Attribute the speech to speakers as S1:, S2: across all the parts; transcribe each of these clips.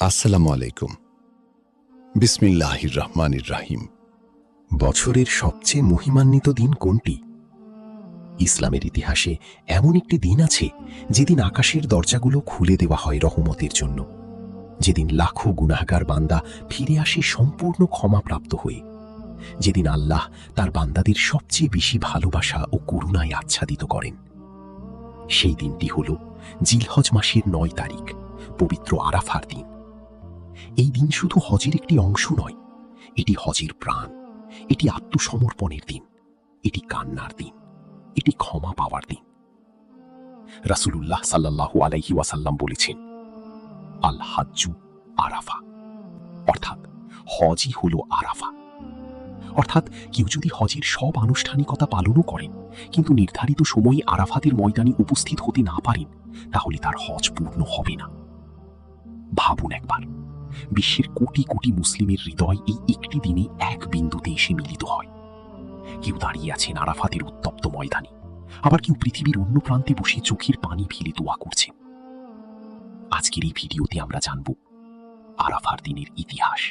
S1: আসসালামু আলাইকুম। বিসমিল্লাহির রহমানির রাহিম।
S2: বছরের সবচেয়ে মহিমান্বিত দিন কোনটি? ইসলামের ইতিহাসে এমন একটি দিন আছে যেদিন আকাশের দরজাগুলো খুলে দেওয়া হয় রহমতের জন্য, যেদিন লাখো গুনাহগার বান্দা ফিরে আসে সম্পূর্ণ ক্ষমাপ্রাপ্ত হয়ে, যেদিন আল্লাহ তার বান্দাদের সবচেয়ে বেশি ভালোবাসা ও করুণায় আচ্ছাদিত করেন। সেই দিনটি হল জিলহজ মাসের ৯ তারিখ, পবিত্র আরাফার দিন। এই দিন শুধু হজের একটি অংশ নয়, এটি হজের প্রাণ, এটি আত্মসমর্পণের দিন, এটি কান্নার দিন, এটি ক্ষমা পাওয়ার দিন। রাসূলুল্লাহ সাল্লাল্লাহু আলাইহি ওয়াসাল্লাম বলেছেন, আল হাজ্জু আরাফা, অর্থাৎ হজই হলো আরাফা। অর্থাৎ কেউ যদি হজের সব আনুষ্ঠানিকতা পালনও করেন কিন্তু নির্ধারিত সময়ে আরাফাতের ময়দানে উপস্থিত হতে না পারেন, তাহলে তার হজ পূর্ণ হবে না। ভাবুন একবার, বিশ্বের কোটি কোটি মুসলিমের হৃদয় এই একটি দিনে এক বিন্দুতে এসে মিলিত হয়। কেউ দাঁড়িয়ে আছেন আরাফাতের উত্তপ্ত ময়দানে, আবার কেউ পৃথিবীর অন্য প্রান্তে বসে চোখের পানি ফেলে দোয়া করছেন। আজকের এই ভিডিওতে আমরা জানব আরাফার দিনের ইতিহাস,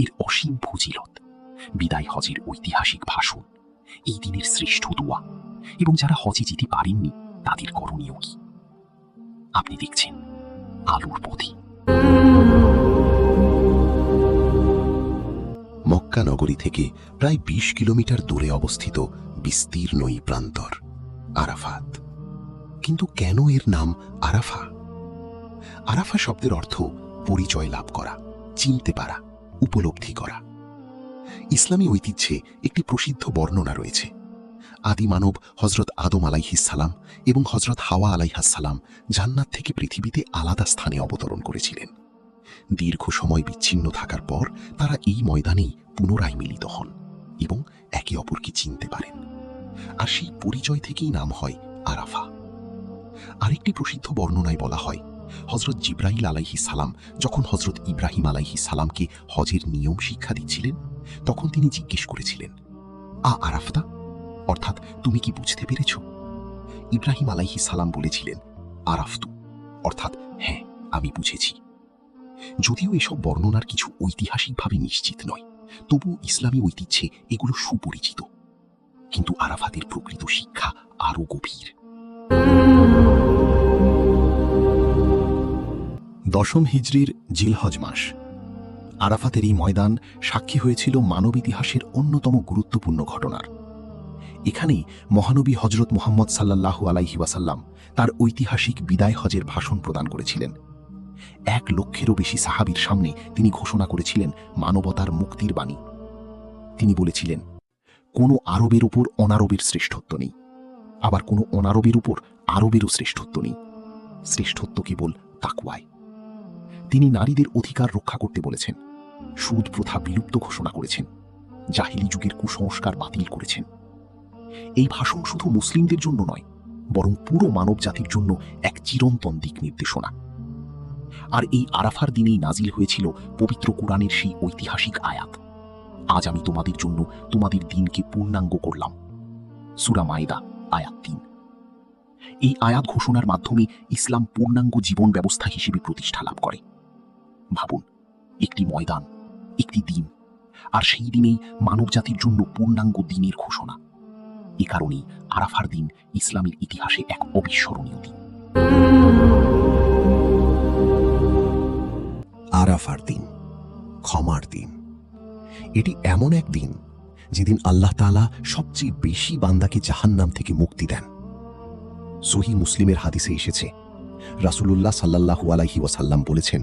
S2: এর অসীম ফজিলত, বিদায় হজের ঐতিহাসিক ভাষণ, এই দিনের শ্রেষ্ঠ দোয়া এবং যারা হজে যেতে পারেননি তাদের করণীয় কি। আপনি দেখছেন আলোর পথে। মক্কা নগরী থেকে প্রায় ২০ কিলোমিটার দূরে অবস্থিত বিস্তীর্ণ এই প্রান্তর আরাফাত। কিন্তু কেন এর নাম আরাফা? আরাফা শব্দের অর্থ পরিচয় লাভ করা, চিনতে পারা, উপলব্ধি করা। ইসলামী ঐতিহ্যে একটি প্রসিদ্ধ বর্ণনা রয়েছে। আদি মানব হজরত আদম আলাইহিস সালাম এবং হজরত হাওয়া আলাইহাস সালাম জান্নাত থেকে পৃথিবীতে আলাদা স্থানে অবতরণ করেছিলেন। দীর্ঘ সময় বিচ্ছিন্ন থাকার পর তারা এই ময়দানেই পুনরায় মিলিত হন এবং একে অপরকে চিনতে পারেন। আর সেই পরিচয় থেকেই নাম হয় আরাফা। আরেকটি প্রসিদ্ধ বর্ণনায় বলা হয়, হজরত জিব্রাইল আলাইহিস সালাম যখন হজরত ইব্রাহিম আলাইহিস সালামকে হজের নিয়ম শিক্ষা দিচ্ছিলেন, তখন তিনি জিজ্ঞেস করেছিলেন, আরাফতা, অর্থাৎ তুমি কি বুঝতে পেরেছ? ইব্রাহিম আলাইহিস সালাম বলেছিলেন, আরাফতু, অর্থাৎ হ্যাঁ, আমি বুঝেছি। যদিও এসব বর্ণনার কিছু ঐতিহাসিকভাবে নিশ্চিত নয়, তবু ইসলামী ঐতিহ্যে এগুলো সুপরিচিত। কিন্তু আরাফাতের প্রকৃত শিক্ষা আরও গভীর। ১০ম হিজরির জিলহজ মাস। আরাফাতের এই ময়দান সাক্ষী হয়েছিল মানব ইতিহাসের অন্যতম গুরুত্বপূর্ণ ঘটনার। এখানেই মহানবী হজরত মুহাম্মদ সাল্লাল্লাহু আলাইহি ওয়াসাল্লাম তার ঐতিহাসিক বিদায় হজের ভাষণ প্রদান করেছিলেন। ১ লক্ষেরও বেশি সাহাবীর সামনে তিনি ঘোষণা করেছিলেন মানবতার মুক্তির বাণী। তিনি বলেছিলেন, কোনো আরবের উপর অনারবের শ্রেষ্ঠত্ব নেই, আবার কোনো অনারবের উপর আরবেরও শ্রেষ্ঠত্ব নেই। শ্রেষ্ঠত্ব কেবল তাকওয়ায়। তিনি নারীদের অধিকার রক্ষা করতে বলেছেন, সুদ প্রথা বিলুপ্ত ঘোষণা করেছেন, জাহিলি যুগের কুসংস্কার বাতিল করেছেন। এই ভাষণ শুধু মুসলিমদের জন্য নয়, বরং পুরো মানব জাতির জন্য এক চিরন্তন দিক নির্দেশনা। আর এই আরাফার দিনেই নাজিল হয়েছিল পবিত্র কুরআনের সেই ঐতিহাসিক আয়াত, আজ আমি তোমাদের জন্য তোমাদের দিনকে পূর্ণাঙ্গ করলাম। সূরা মাইদা আয়াত ৩। এই আয়াত ঘোষণার মাধ্যমে ইসলাম পূর্ণাঙ্গ জীবন ব্যবস্থা হিসেবে প্রতিষ্ঠা লাভ করে। ভাবুন, একটি ময়দান, একটি দিন, আর সেই দিনেই মানব জাতির জন্য পূর্ণাঙ্গ দিনের ঘোষণা। এ কারণেই আরাফার দিন ইসলামের ইতিহাসে এক অবিস্মরণীয় দিন। আরাফার দিন, ক্ষমার দিন। এটি এমন এক দিন যেদিন আল্লাহ তাআলা সবচেয়ে বেশি বান্দাকে জাহান্নাম থেকে মুক্তি দেন। সহিহ মুসলিমের হাদিসে এসেছে, রাসূলুল্লাহ সাল্লাল্লাহু আলাইহি ওয়াসাল্লাম বলেছেন,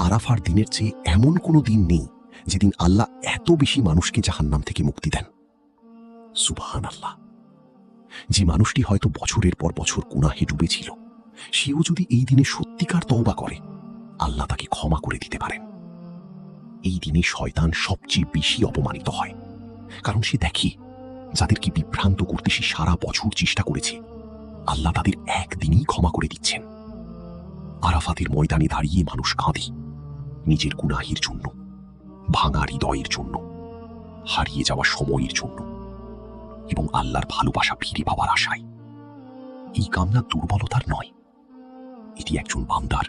S2: আরাফার দিনের চেয়ে এমন কোনো দিন নেই যেদিন আল্লাহ এত বেশি মানুষকে জাহান্নাম থেকে মুক্তি দেন। সুবহানাল্লাহ। যে মানুষটি হয়তো বছরের পর বছর গুনাহে ডুবেছিল, সেও যদি এই দিনে সত্যিকার তওবা করে, আল্লাহ তাকে ক্ষমা করে দিতে পারেন। এই দিনে শয়তান সবচেয়ে বেশি অপমানিত হয়, কারণ সে দেখে যাদেরকে বিভ্রান্ত করতে সে সারা বছর চেষ্টা করেছে, আল্লাহ তাদের একদিনই ক্ষমা করে দিচ্ছেন। আরাফাতের ময়দানে দাঁড়িয়ে মানুষ কাঁদে, নিজের গুনাহের জন্য, ভাঙা হৃদয়ের জন্য, হারিয়ে যাওয়া সময়ের জন্য এবং আল্লাহর ভালোবাসা ফিরে পাওয়ার আশায়। এই কামনা দুর্বলতার নয়, এটি একজন বান্দার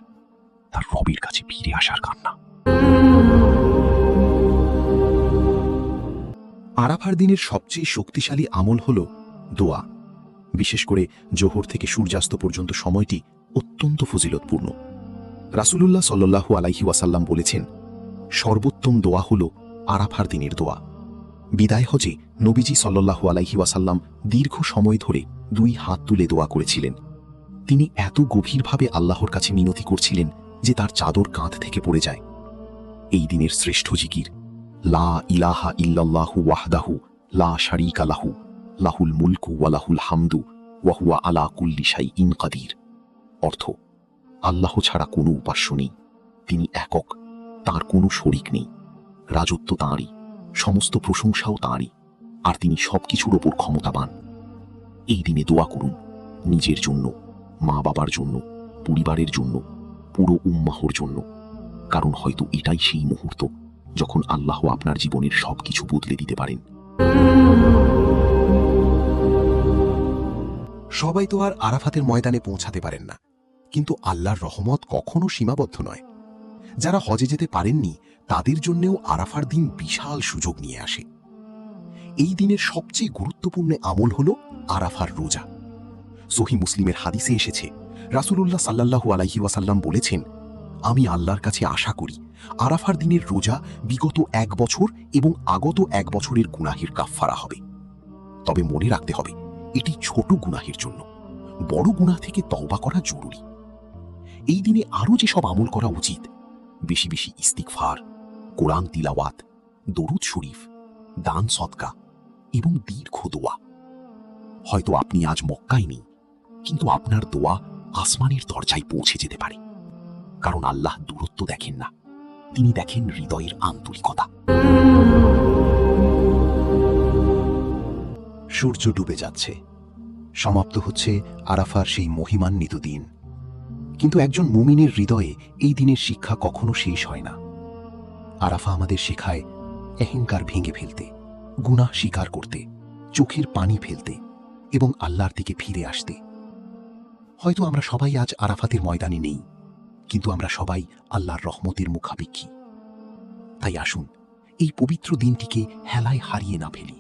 S2: তার রবের কাছে ফিরে আসার কান্না। আরাফার দিনের সবচেয়ে শক্তিশালী আমল হল দোয়া। বিশেষ করে জোহর থেকে সূর্যাস্ত পর্যন্ত সময়টি অত্যন্ত ফজিলতপূর্ণ। রাসূলুল্লাহ সাল্লাল্লাহু আলাইহি ওয়াসাল্লাম বলেছেন, সর্বোত্তম দোয়া হল আরাফার দিনের দোয়া। বিদায় হজে নবীজি সাল্লাল্লাহু আলাইহি ওয়াসাল্লাম দীর্ঘ সময় ধরে 2 হাত তুলে দোয়া করেছিলেন। তিনি এত গভীরভাবে আল্লাহর কাছে মিনতি করছিলেন যে তার চাদর কাঁধ থেকে পড়ে যায়। এই দিনের শ্রেষ্ঠ জিকির লা ইলাহা ইল্লাল্লাহু ওয়াহদাহু লা শারীকা লাহু লাহুল মুলকু ওয়া লাহুল হামদু ওয়া হুয়া আলা কুল্লি শাইইন কাদির। অর্থ, আল্লাহ ছাড়া কোনো উপাস্য নেই, তিনি একক, তার কোনো শরিক নেই, রাজত্ব তাঁরই, সমস্ত প্রশংসাও তাঁরই, আর তিনি সবকিছুর ওপর ক্ষমতাবান। এই দিনে দোয়া করুন নিজের জন্য, মা বাবার জন্য, পরিবারের জন্য, পুরো উম্মাহর জন্য, কারণ হয়তো এটাই সেই মুহূর্ত যখন আল্লাহ আপনার জীবনের সবকিছু বদলে দিতে পারেন। সবাই তো আর আরাফাতের ময়দানে পৌঁছাতে পারেন না, কিন্তু আল্লাহর রহমত কখনো সীমাবদ্ধ নয়। যারা হজে যেতে পারেননি তাদের জন্যেও আরাফার দিন বিশাল সুযোগ নিয়ে আসে। এই দিনের সবচেয়ে গুরুত্বপূর্ণ আমল হল আরাফার রোজা। সহিহ মুসলিমের হাদিসে এসেছে, রাসূলুল্লাহ সাল্লাল্লাহু আলাইহি ওয়াসাল্লাম বলেছেন, আমি আল্লাহর কাছে আশা করি আরাফার দিনের রোজা বিগত 1 বছর এবং আগত 1 বছরের গুনাহের কাফফারা হবে। তবে মনে রাখতে হবে, এটি ছোট গুনাহের জন্য, বড় গুনাহ থেকে তওবা করা জরুরি। এই দিনে আরও যেসব আমল করা উচিত, বেশি বেশি ইস্তিগফার, কোরআন তিলাওয়াত, দরুদ শরীফ, দান সদকা এবং দীর্ঘ দোয়া। হয়তো আপনি আজ মক্কায় নেই, কিন্তু আপনার দোয়া আসমানের দরজায় পৌঁছে যেতে পারে, কারণ আল্লাহ দূরত্ব দেখেন না, তিনি দেখেন হৃদয়ের আন্তরিকতা। সূর্য ডুবে যাচ্ছে, সমাপ্ত হচ্ছে আরাফার সেই মহিমান্বিত দিন। কিন্তু একজন মুমিনের হৃদয়ে এই দিনের শিক্ষা কখনো শেষ হয় না। আরাফা আমাদের শেখায় অহংকার ভেঙে ফেলতে, গুনাহ স্বীকার করতে, চোখের পানি ফেলতে এবং আল্লাহর দিকে ফিরে আসতে। হয়তো আমরা সবাই আজ আরাফাতের ময়দানে নেই, কিন্তু আমরা সবাই আল্লাহর রহমতের মুখাপেক্ষী। তাই আসুন এই পবিত্র দিনটিকে হেলায় হারিয়ে না ফেলি,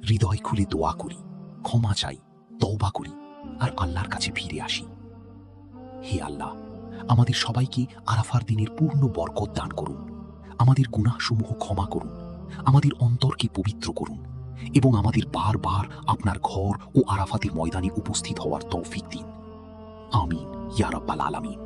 S2: হৃদয় খুলে দোয়া করি, ক্ষমা চাই, তওবা করি আর আল্লাহর কাছে ফিরে আসি। হে আল্লাহ, আমাদের সবাইকে আরাফার দিনের পূর্ণ বরকত দান করুন, আমাদের গুনাহসমূহ ক্ষমা করুন, আমাদের অন্তরকে পবিত্র করুন এবং আমাদের বারবার আপনার ঘর ও আরাফাতের ময়দানে উপস্থিত হওয়ার তৌফিক দিন। আমিন ইয়া রাব্বাল আলামিন।